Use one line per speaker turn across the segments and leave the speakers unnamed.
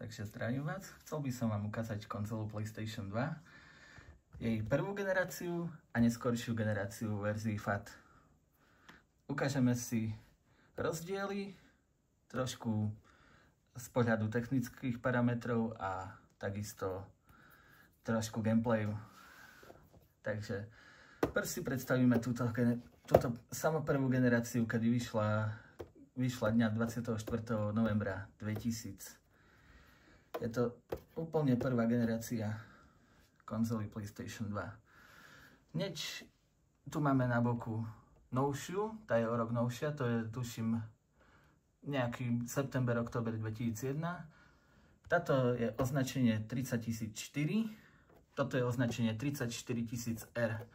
takže zdravím vás. Chcel by som vám ukázať konzolu PlayStation 2, jej prvú generáciu a neskoršiu generáciu verzii FAT. Ukážeme si rozdiely, trošku z pohľadu technických parametrov a takisto trošku gameplayu. Takže prv si predstavíme túto samoprvú generáciu, kedy vyšla dňa 24. novembra 2000. Je to úplne prvá generácia konzoly PlayStation 2. Hneď tu máme na boku novšiu, tá je o rok novšia, to je tuším nejaký september, október 2001. Táto je označenie 30004, toto je označenie 34000R.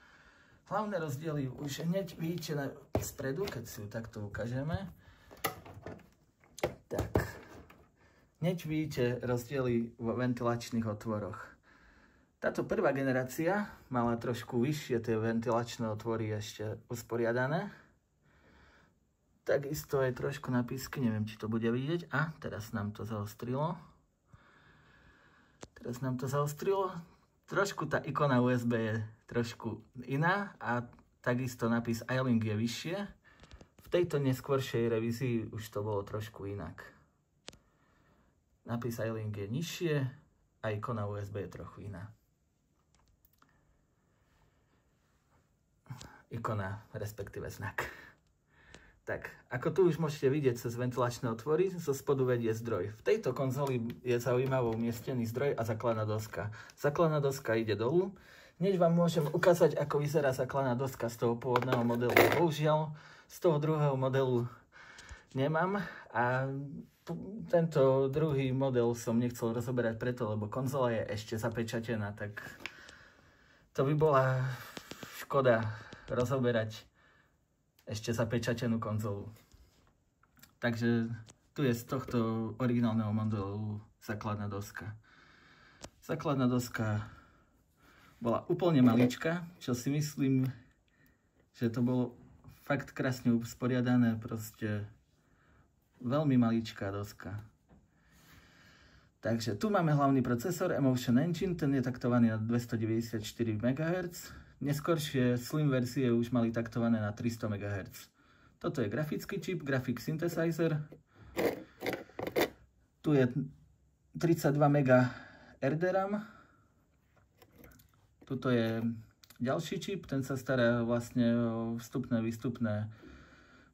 Hlavné rozdiely už hneď vidíte spredu, keď si ju takto ukážeme. Tak. Hneď vidíte rozdiely vo ventilačných otvoroch. Táto prvá generácia mala trošku vyššie tie ventilačné otvory ešte usporiadané. Takisto je trošku na písky, neviem, či to bude vidieť. A teraz nám to zaostrilo. Trošku tá ikona USB je trošku iná a takisto nápis iLink je vyššie. V tejto neskôršej revízii už to bolo trošku inak. Nápis iLink je nižšie a ikona USB je trochu iná. Ikona, respektíve znak. Tak, ako tu už môžete vidieť cez ventilačné otvory, zo spodu vedie zdroj. V tejto konzoli je zaujímavo umiestnený zdroj a základná doska. Základná doska ide dolu. Hneď vám môžem ukázať, ako vyzerá základná doska z toho pôvodného modelu. Bohužiaľ, z toho druhého modelu nemám a tento druhý model som nechcel rozoberať preto, lebo konzola je ešte zapečatená, tak to by bola škoda rozoberať ešte zapečatenú konzolu. Takže tu je z tohto originálneho modelu základná doska. Základná doska bola úplne malička, čo si myslím, že to bolo fakt krásne usporiadané, proste veľmi maličká doska. Takže tu máme hlavný procesor Emotion Engine, ten je taktovaný na 294 MHz. Neskoršie Slim verzie už mali taktované na 300 MHz. Toto je grafický čip, Graphic Synthesizer. Tu je 32 MB RDRAM. Tuto je ďalší čip, ten sa stará vlastne o vstupné, výstupné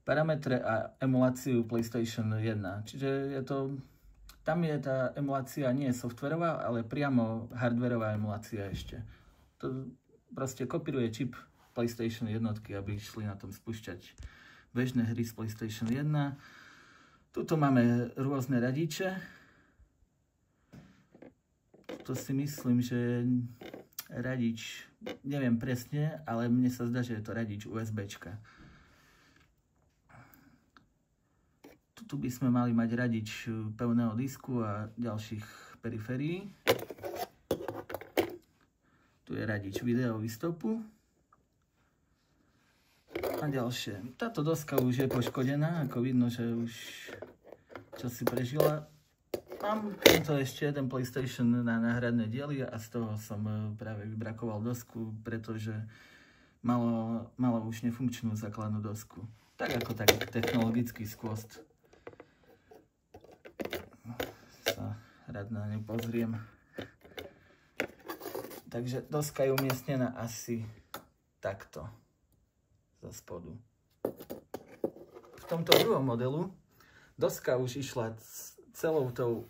parametre a emuláciu PlayStation 1. Čiže je to, tam je tá emulácia nie softverová, ale priamo hardverová emulácia ešte. To proste kopíruje čip PlayStation 1, aby išli na tom spúšťať bežné hry z PlayStation 1. Tuto máme rôzne radiče. To si myslím, že radič, neviem presne, ale mne sa zdá, že je to radič USBčka. Tu by sme mali mať radič pevného disku a ďalších periférií. Tu je radič video výstupu. A ďalšie. Táto doska už je poškodená, ako vidno, že už čo si prežila. Mám tento ešte jeden PlayStation na náhradné diely a z toho som práve vybrakoval dosku, pretože malo už nefunkčnú základnú dosku. Tak ako tak technologický skvost. Sa rád na ňu pozriem. Takže doska je umiestnená asi takto zo spodu. V tomto druhom modelu doska už išla celou tou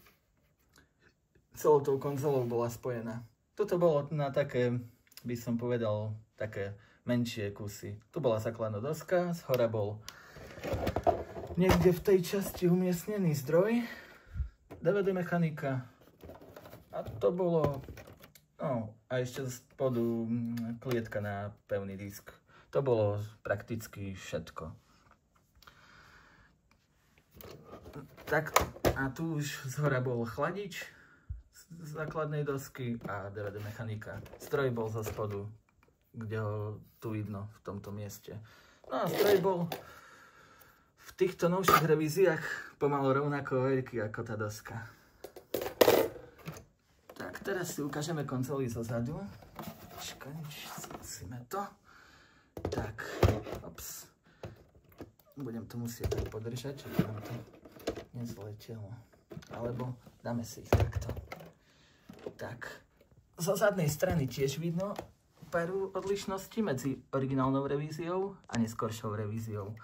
konzolou bola spojená. Toto bolo na také, by som povedal, také menšie kusy. Tu bola základná doska, zhora bol niekde v tej časti umiestnený zdroj, DVD mechanika a to bolo, no a ešte z spodu klietka na pevný disk. To bolo prakticky všetko. Tak, a tu už zhora bol chladič z základnej dosky a DVD mechanika. Stroj bol zo spodu, kde ho tu vidno v tomto mieste. No a stroj bol v týchto novších revíziách pomalu rovnako veľký ako tá doska. teraz si ukážeme konzoli zo zadu. Počkaj, skúsime to. Tak, ops. Budem to musieť tak podržať, čiže nám to nezletelo. Alebo dáme si ich takto. Tak, zo zadnej strany tiež vidno pár odlišností medzi originálnou revíziou a neskoršou revíziou.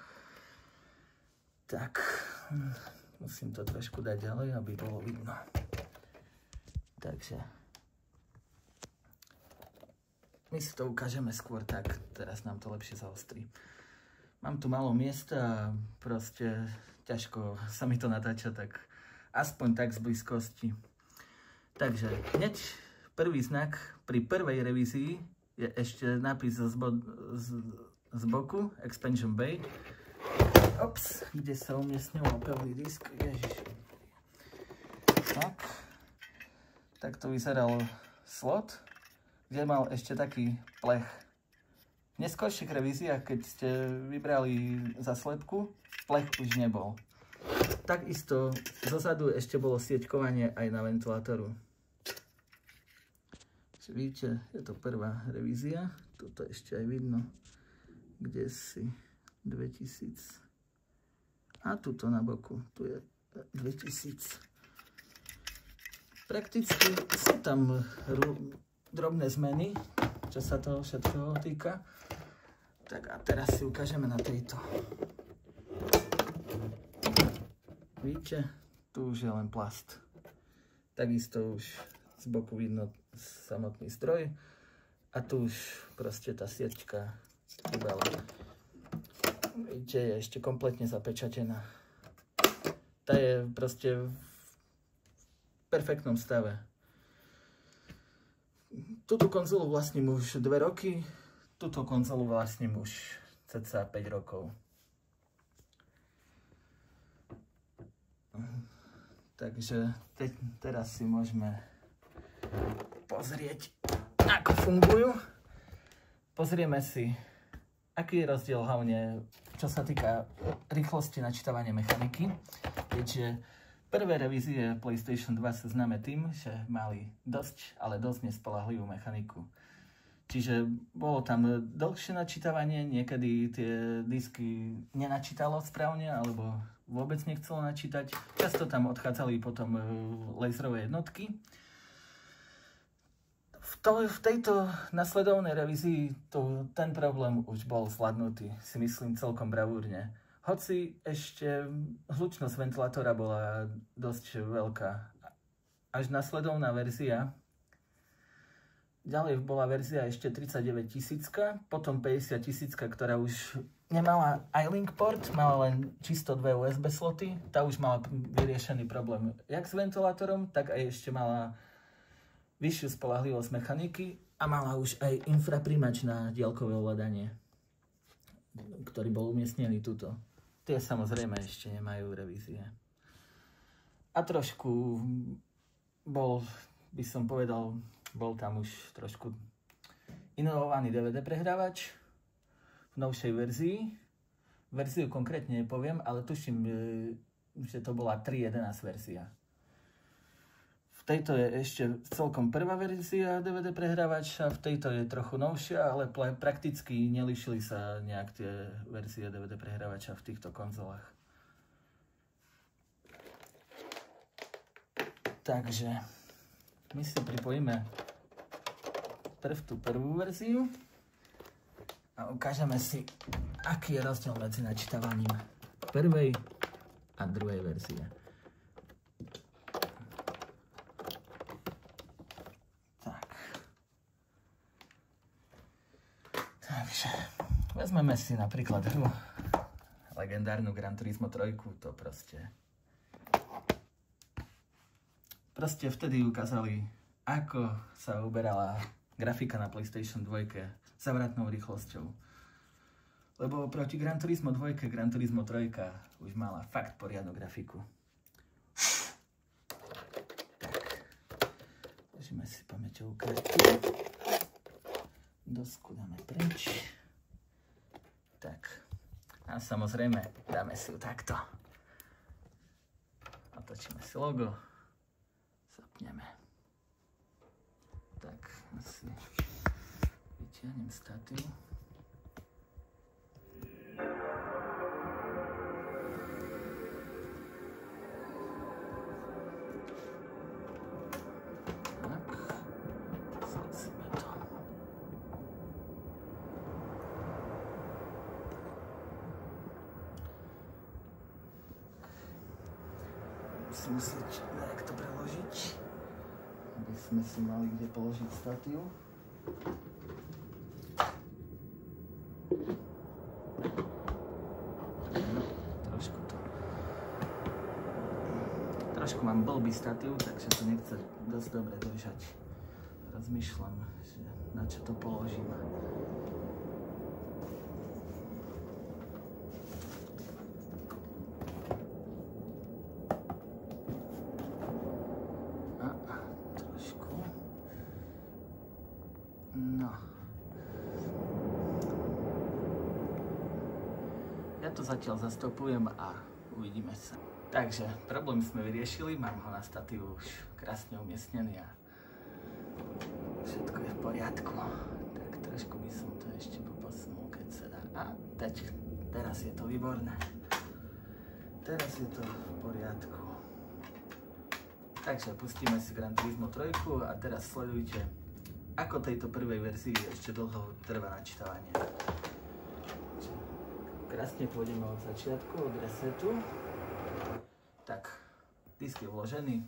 Tak, musím to trošku dať ďalej, aby bolo vidno. Takže my si to ukážeme skôr tak, teraz nám to lepšie zaostrí. Mám tu málo miesta a proste ťažko sa mi to natáča, tak aspoň tak z blízkosti. Takže hneď prvý znak pri prvej revízii je ešte nápis z boku Expansion Bay. Ops, kde sa umiestňoval pevný disk. Ježiš. Tak to vyzeral slot, kde mal ešte taký plech. V neskorších revíziách, keď ste vybrali za slepku, plech už nebol. Takisto zozadu ešte bolo sieťkovanie aj na ventilátoru. Vidíte, je to prvá revízia. Tuto ešte aj vidno, kde si 2000. A tuto na boku, tu je 2000. Prakticky sú tam drobné zmeny, čo sa toho všetkého týka. Tak a teraz si ukážeme na tejto. Vidíte, tu už je len plast. Takisto už z boku vidno samotný stroj a tu už proste tá sieťka chýbala. Vidíte, je ešte kompletne zapečatená. Tá je proste v perfektnom stave. Túto konzolu vlastním už 2 roky, túto konzolu vlastním už cca 5 rokov. Takže teraz si môžeme pozrieť, ako fungujú. Pozrieme si, aký je rozdiel hlavne, čo sa týka rýchlosti načítavania mechaniky. Keďže prvé revízie PlayStation 2 sú známe tým, že mali dosť, ale dosť nespoľahlivú mechaniku. Čiže bolo tam dlhšie načítavanie, niekedy tie disky nenačítalo správne, alebo vôbec nechcelo načítať. Často tam odchádzali potom laserové jednotky. V tejto nasledovnej revízii ten problém už bol zvládnutý, si myslím celkom bravúrne. Hoci ešte hlučnosť ventilátora bola dosť veľká. Až nasledovná verzia, ďalej bola verzia ešte 39 000, potom 50 000, ktorá už nemala iLink port, mala len čisto 2 USB sloty. Tá už mala vyriešený problém jak s ventilátorom, tak aj ešte mala vyššiu spoľahlivosť mechaniky a mala už aj infraprímač na diaľkové ovládanie, ktorý bol umiestnený tuto. Tie samozrejme ešte nemajú revízie. A trošku bol, by som povedal, bol tam už trošku inovovaný DVD prehrávač v novšej verzii. Verziu konkrétne nepoviem, ale tuším, že to bola 3.11 verzia. V tejto je ešte celkom prvá verzia DVD prehrávača, v tejto je trochu novšia, ale prakticky nelišili sa nejak tie verzie DVD prehrávača v týchto konzolách. Takže my si pripojíme tú prvú verziu a ukážeme si, aký je rozdiel medzi načítavaním prvej a druhej verzie. Takže vezmeme si napríklad hru legendárnu Gran Turismo 3, to proste vtedy ukázali, ako sa uberala grafika na PlayStation 2 zavratnou rýchlosťou. Lebo proti Gran Turismo 2 Gran Turismo 3 už mala fakt poriadnu grafiku. Tak, držíme si pamäťovú kartu. Dosku dáme preč. Tak. A samozrejme, dáme si ju takto. Otočíme si logo. Zapneme. asi vytiahnem statív. Musím myslieť, jak to preložiť, aby sme si mali kde položiť statív. Trošku mám blbý statív, takže to nechce dosť dobre držať. Rozmýšľam, že na čo to položím. No. Ja to zatiaľ zastopujem a uvidíme sa. Takže problém sme vyriešili, mám ho na statívu už krásne umiestnený a všetko je v poriadku. Tak trošku by som to ešte poposunul, keď sa dá. A teraz je to výborné. Teraz je to v poriadku. Takže pustíme si Gran Turismo 3 a teraz sledujte, ako tejto prvej verzii ešte dlho trvá načítavanie. Krásne pôjdeme od začiatku, od resetu. Tak, disk je vložený.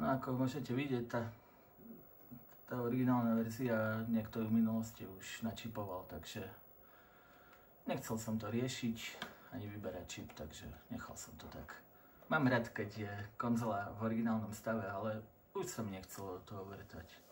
No ako môžete vidieť, tá originálna verzia niekto ju v minulosti už načipoval, takže nechcel som to riešiť ani vyberať čip, takže nechal som to tak. Mám rád, keď je konzola v originálnom stave, ale už som nechcel do toho vrtať.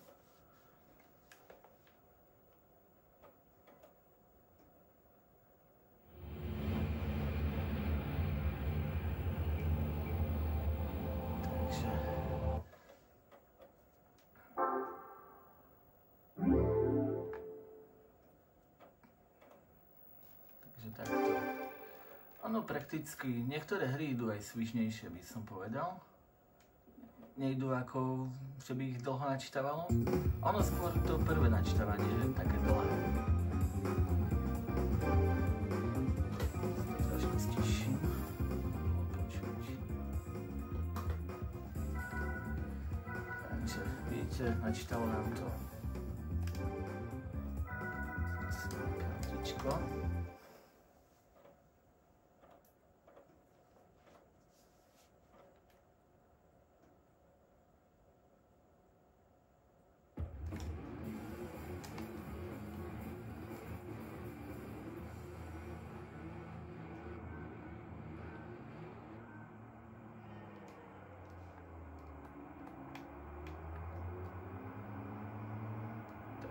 Takto. Ono prakticky, niektoré hry idú aj svižnejšie, by som povedal. Nejdú ako, že by ich dlho načítavalo. Ono skôr to prvé načítavanie je také dlhé. Trošku stiším. Takže vidíte, načítalo nám to kartičko.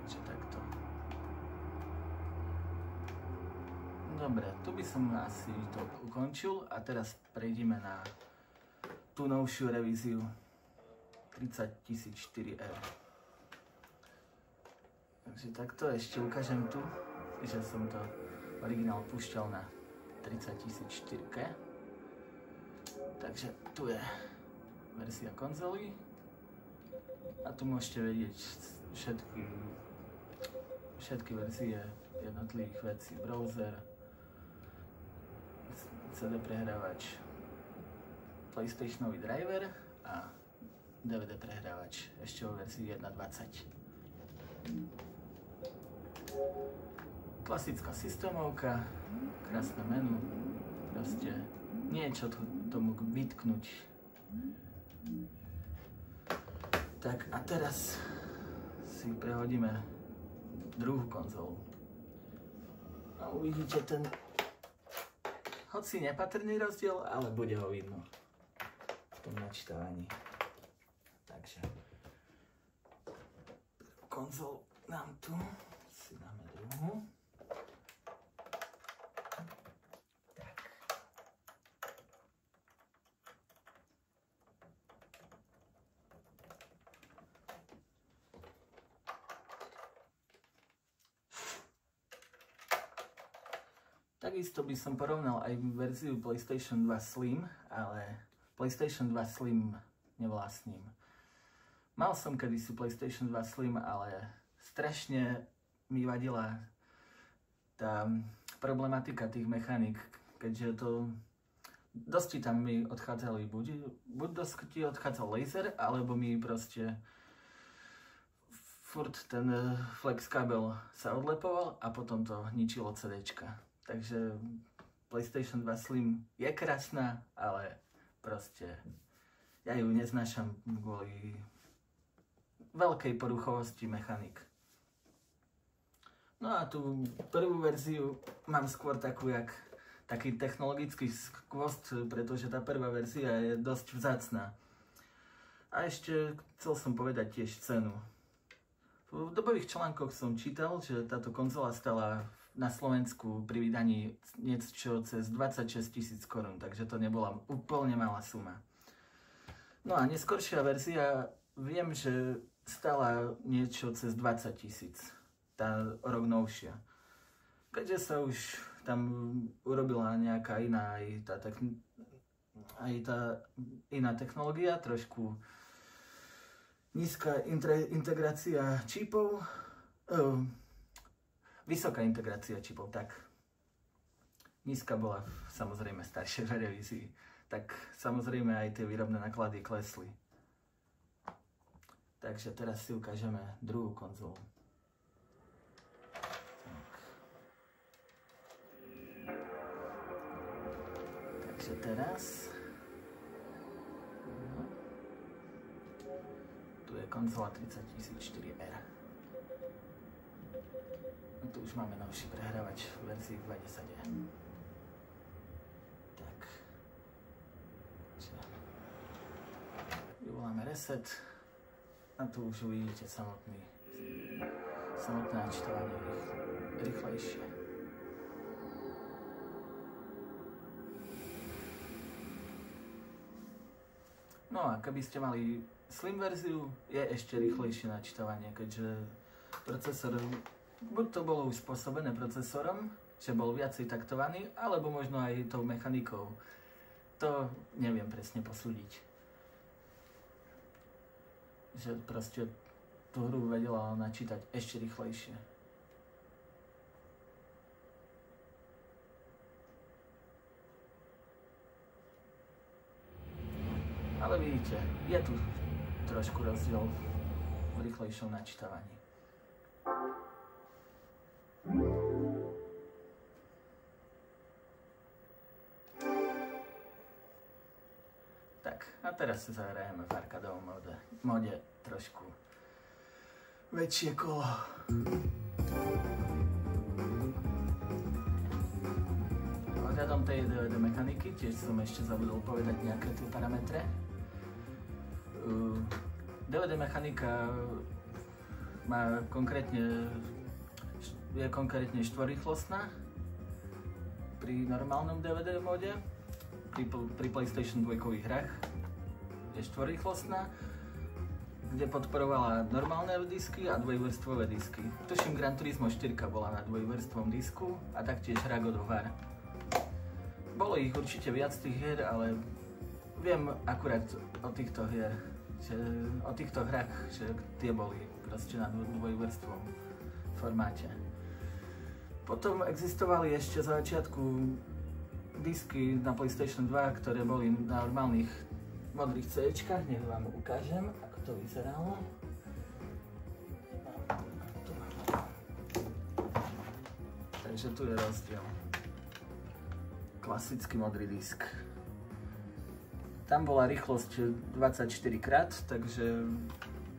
Takže takto. Dobre, tu by som asi to ukončil a teraz prejdeme na tú novšiu revíziu 30 004 eur. Takže takto ešte ukážem tu, že som to originál púšťal na 30 004. Takže tu je verzia konzoly a tu môžete vedieť všetky verzie jednotlivých vecí, browser, CD prehrávač, PlayStationový driver a DVD prehrávač ešte vo verzii 1.20. Klasická systémovka, krásne menu, proste niečo tomu vytknúť. Tak a teraz si prehodíme druhú konzolu. A uvidíte ten hoci nepatrný rozdiel, ale bude ho vidno v tom načítavaní. Takže konzol nám tu si dáme druhú. Takisto by som porovnal aj verziu PlayStation 2 Slim, ale PlayStation 2 Slim nevlastním. Mal som kedysi PlayStation 2 Slim, ale strašne mi vadila tá problematika tých mechanik, keďže to dosť tam mi odchádzali buď dosť ti odchádzal laser, alebo mi proste furt ten flex kabel sa odlepoval a potom to ničilo CDčka. Takže PlayStation 2 Slim je krásna, ale proste ja ju neznášam kvôli veľkej poruchovosti mechanik. No a tú prvú verziu mám skôr taký technologický skvost, pretože tá prvá verzia je dosť vzácna. A ešte chcel som povedať tiež cenu. V dobových článkoch som čítal, že táto konzola stala na Slovensku pri vydaní niečo cez 26 000 korún, takže to nebola úplne malá suma. No a neskoršia verzia, viem, že stala niečo cez 20 000, tá rok novšia. Keďže sa už tam urobila nejaká iná iná technológia, trošku nízka integrácia čipov, vysoká integrácia čipov, tak nízka bola samozrejme staršej revízii, tak samozrejme aj tie výrobné náklady klesli. Takže teraz si ukážeme druhú konzolu. Takže teraz tu je konzola 30004R. Tu už máme novší prehrávač v verzii 2.10. Tak. Vyvoláme reset a tu už uvidíte samotné načítovanie rýchlejšie. No a keby ste mali slim verziu, je ešte rýchlejšie načítavanie, keďže procesor buď to bolo už spôsobené procesorom, že bol viacej taktovaný, alebo možno aj tou mechanikou. To neviem presne posúdiť. Že proste tú hru vedela načítať ešte rýchlejšie. Ale vidíte, je tu trošku rozdiel v rýchlejšom načítavaní. Tak, a teraz si zahrajeme v arkadovom mode trošku väčšie kolo. Ohľadom tej DVD mechaniky tiež som ešte zabudol povedať nejaké tie parametre. DVD mechanika má je konkrétne štvorrýchlostná pri normálnom DVD móde, pri PlayStation 2 hrách je štvorrýchlostná, kde podporovala normálne disky a dvojvrstvové disky. Tuším, Gran Turismo 4 bola na dvojvrstvom disku a taktiež hra God of War. Bolo ich určite viac tých hier, ale viem akurát o týchto hrách, že tie boli proste na dvojvrstvom formáte. Potom existovali ešte za začiatku disky na PlayStation 2, ktoré boli na normálnych modrých CD-čkách. Nech vám ukážem, ako to vyzeralo. Takže tu je rozdiel. Klasický modrý disk. Tam bola rýchlosť 24 krát, takže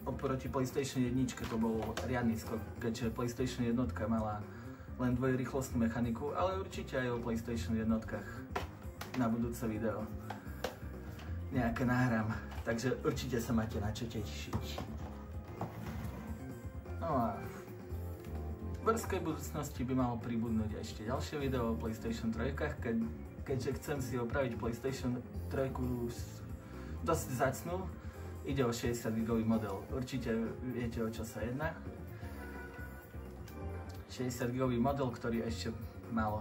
oproti PlayStation 1 to bol riadny skok, keďže PlayStation 1 mala len dvojrýchlostnú mechaniku, ale určite aj o PlayStation jednotkách na budúce video nejaké nahrám, takže určite sa máte na čo tešiť. No a v brzkej budúcnosti by malo pribudnúť ešte ďalšie video o PlayStation 3, keďže chcem si opraviť PlayStation 3 dosť vzácnu. Ide o 60 GB model, určite viete, o čo sa jedná. 60 GB model, ktorý ešte mal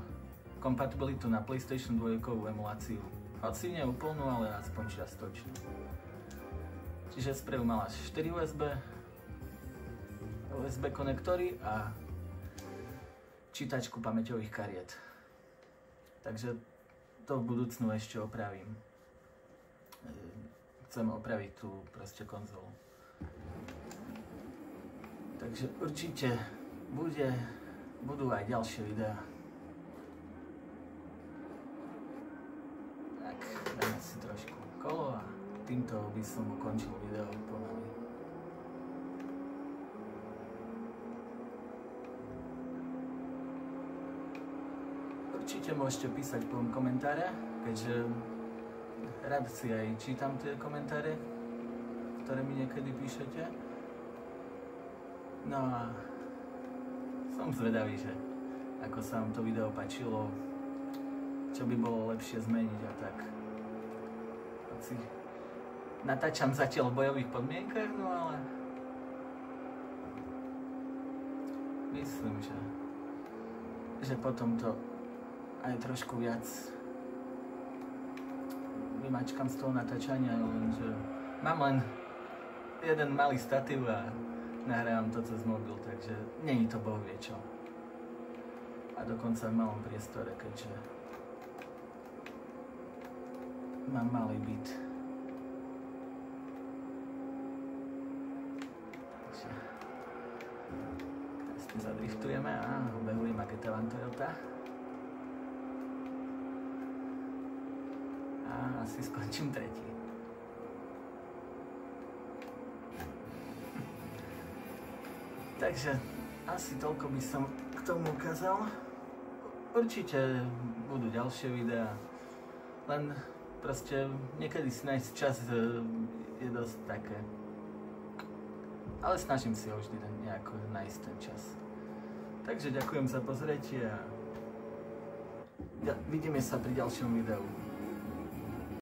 kompatibilitu na PlayStation 2 emuláciu. Hoci nie úplnú, ale aspoň čiastočnú. Čiže spreju mala 4 USB konektory a čítačku pamäťových kariet. Takže to v budúcnu ešte opravím. Chcem opraviť tú proste konzolu. Takže určite budú aj ďalšie videá. Tak, dáme si trošku kolo a týmto by som ukončil video pomaly. Určite môžete písať komentáre, keďže rád si aj čítam tie komentáre, ktoré mi niekedy píšete. No a som zvedavý, že ako sa vám to video páčilo, čo by bolo lepšie zmeniť a tak. Hoci natáčam zatiaľ v bojových podmienkach, no ale myslím, že potom to aj trošku viac vymačkam z toho natáčania, lenže mám len jeden malý statív a nahrávam to cez mobil, takže není to boh vie čo. A dokonca v malom priestore, keďže mám malý byt. Takže krásne zadriftujeme a obehuje Magetelan Toyota. A asi skončím tretí. Takže asi toľko by som k tomu ukázal. Určite budú ďalšie videá, len proste niekedy si nájsť čas je dosť také. Ale snažím si ho vždy nejako nájsť ten čas. Takže ďakujem za pozretie a vidíme sa pri ďalšom videu.